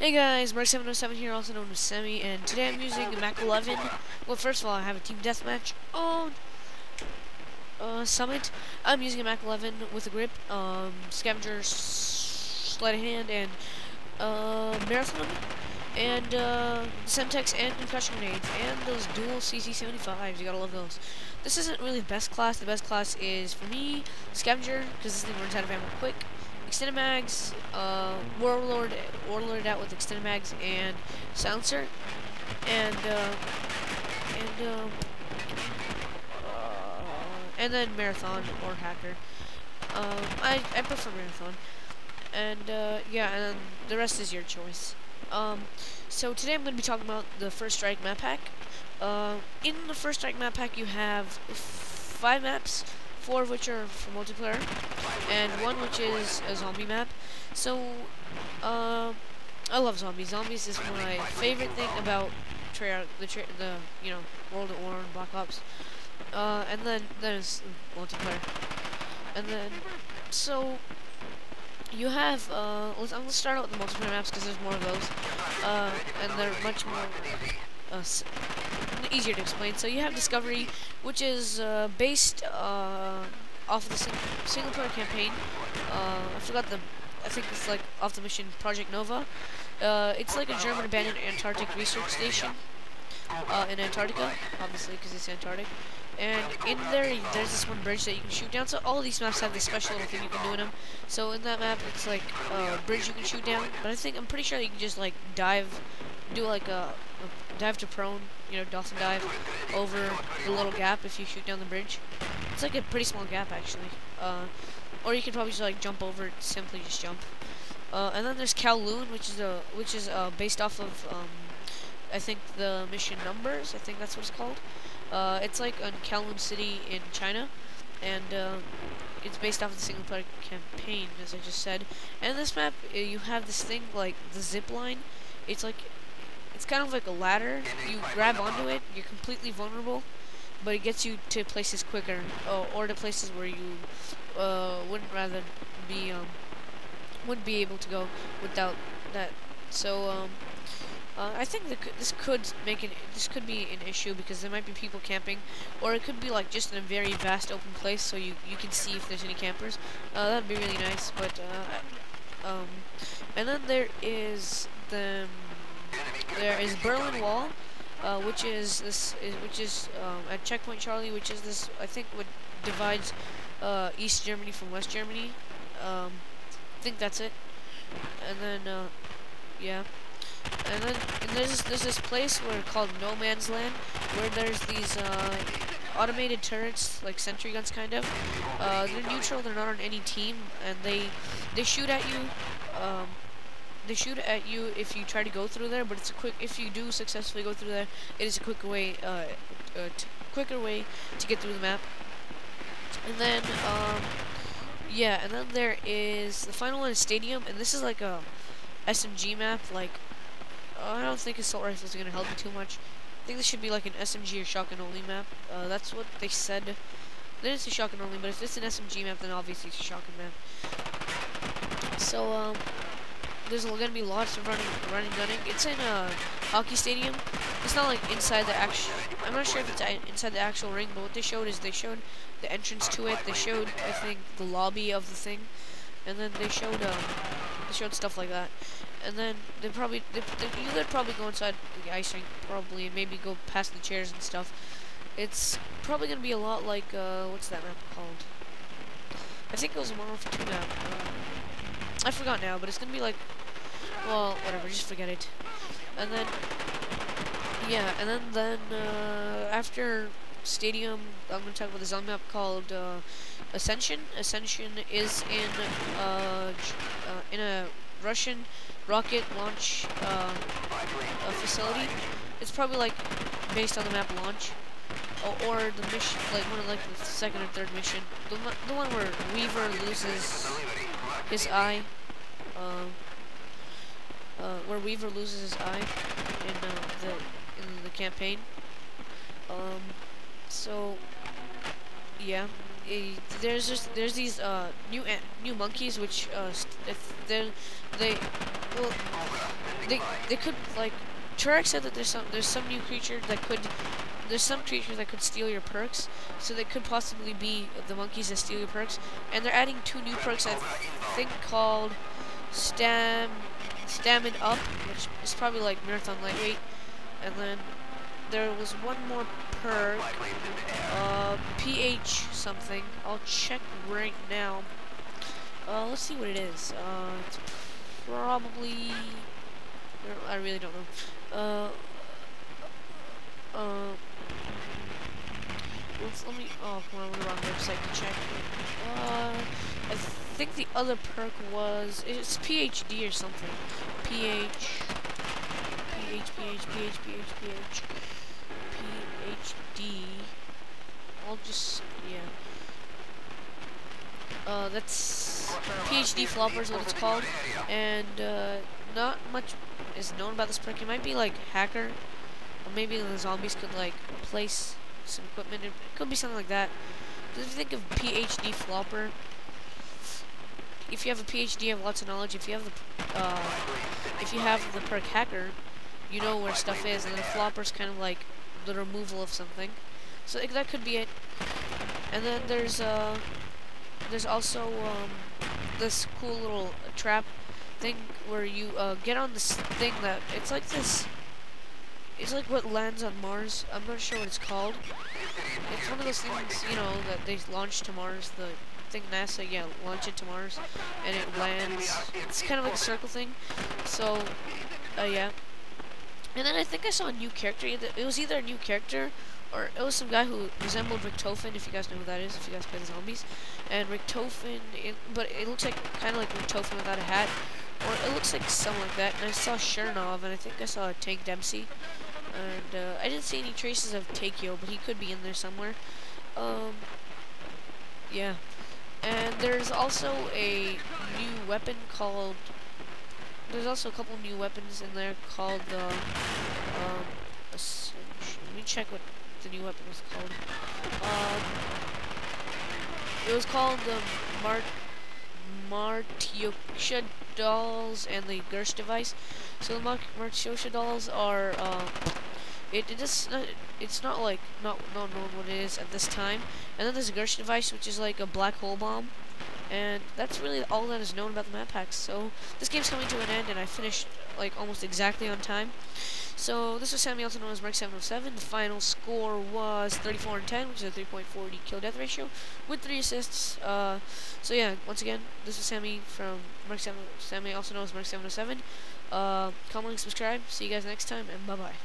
Hey guys, Mark707 here, also known as Sami, and today I'm using a Mac 11. Well, first of all, I have a team deathmatch on Summit. I'm using a Mac 11 with a grip, scavenger, sleight of hand, and marathon, and Semtex and concussion grenades, and those dual CC75s. You gotta love those. This isn't really the best class. The best class is for me scavenger, because this thing runs out of ammo quick. Extended mags, warlord out with extended mags and silencer, and then marathon or hacker. I prefer marathon, and yeah, and then the rest is your choice. So today I'm going to be talking about the First Strike map pack. In the First Strike map pack, you have 5 maps. 4 of which are for multiplayer, and 1 which is a zombie map. So, I love zombies. Zombies is my favorite thing about the World at War and Black Ops. And then there's multiplayer. And then, so you have I'm gonna start out with the multiplayer maps because there's more of those, and they're much more easier to explain. So you have Discovery, which is based off of the single player campaign. I think it's like off the mission Project Nova. It's like a German abandoned Antarctic research station in Antarctica, obviously because it's Antarctic. And in there, there's this one bridge that you can shoot down. So all of these maps have this special little thing you can do in them. So in that map, it's like a bridge you can shoot down. But I'm pretty sure you can just like do like a dive to prone, dolphin dive over the little gap if you shoot down the bridge. It's like a pretty small gap actually. Or you could probably just like jump over it, simply just jump. And then there's Kowloon, which is based off of I think the mission Numbers. I think that's what it's called. It's like in Kowloon City in China, and it's based off of the single player campaign, as I just said. And this map, you have this thing like the zip line. It's kind of like a ladder. You grab onto it, you're completely vulnerable, but it gets you to places quicker, or to places where you wouldn't be able to go without that. So I think this could be an issue because there might be people camping, or it could be like just in a very vast open place, so you can see if there's any campers. That'd be really nice. But and then there is Berlin Wall, which is at Checkpoint Charlie, which is this, I think, what divides East Germany from West Germany. I think that's it. And then yeah. And there's this place called No Man's Land, where there's these automated turrets, like sentry guns kind of. They're neutral, they're not on any team, and they shoot at you. They shoot at you if you try to go through there, but if you do successfully go through there, it is a quicker way to get through the map. And then yeah, and then there is the final one is Stadium, and this is like a SMG map. Like, I don't think assault rifles are gonna help you too much. I think this should be like an SMG or shotgun only map. That's what they said. They didn't say shotgun only, but if it's an SMG map, then obviously it's a shotgun map. So there's going to be lots of running, gunning. It's in a hockey stadium. It's not like inside the actual. I'm not sure if it's inside the actual ring, but what they showed is they showed the entrance to it. They showed, I think, the lobby of the thing, and then they showed stuff like that. And then you could probably go inside the ice rink probably, and maybe go past the chairs and stuff. It's probably going to be a lot like what's that map called? I think it was a Modern Warfare 2 map. I forgot now, but it's gonna be like, well, whatever, just forget it. And then, yeah, and then after Stadium, I'm gonna talk about the zombie map called Ascension. Ascension is in a Russian rocket launch facility. It's probably like based on the map Launch, or the mission, like one of like the second or third mission, the one where Weaver loses his eye, where Weaver loses his eye in the campaign. So yeah, there's these new monkeys which they could like. Turek said that there's some new creature that could. There's some creatures that could steal your perks, so they could possibly be the monkeys that steal your perks. And they're adding 2 new perks, I think, called Stamina Up, which is probably like Marathon Lightweight. And then there was one more perk, PH something. I'll check right now. Let's see what it is. It's probably... I really don't know. Let me. Oh, come on, I'm on the wrong website to check. I think the other perk was. It's PhD or something. PhD. I'll just. Yeah. That's. PhD Flopper is what it's called. And, not much is known about this perk. It might be like hacker. Or maybe the zombies could, like, place some equipment. It could be something like that. Because if you think of PhD Flopper, if you have a PhD, you have lots of knowledge. If you have the perk hacker, you know where stuff is, and then flopper's kind of like the removal of something. So that could be it. And then there's also this cool little trap thing where you get on this thing that it's like this. It's like what lands on Mars. I'm not sure what it's called. It's one of those things, you know, that they launch to Mars. The thing NASA, launch it to Mars, and it lands. It's kind of like a circle thing. So, yeah. And then I think I saw a new character. It was either a new character or it was some guy who resembled Richtofen, if you guys know who that is, if you guys play the zombies. And Richtofen, but it looks like kind of like Richtofen without a hat, or it looks like something like that. And I saw Chernov, and I think I saw a Tank Dempsey. And I didn't see any traces of Takeo, but he could be in there somewhere. Yeah. And there's also a new weapon called... There's also a couple new weapons in there called the... let me check what the new weapon was called. It was called the Martyosha dolls and the Gersh device. So the Martyosha dolls are... it's not like not known what it is at this time. And then there's a Gersh device, which is like a black hole bomb, and that's really all that is known about the map packs. So this game's coming to an end, and I finished like almost exactly on time. So this was Sami, also known as Mark707. The final score was 34-10, which is a 3.40 kill death ratio with 3 assists. So yeah, once again, this is Sami from Sami, also known as Mark707. Comment, subscribe. See you guys next time, and bye bye.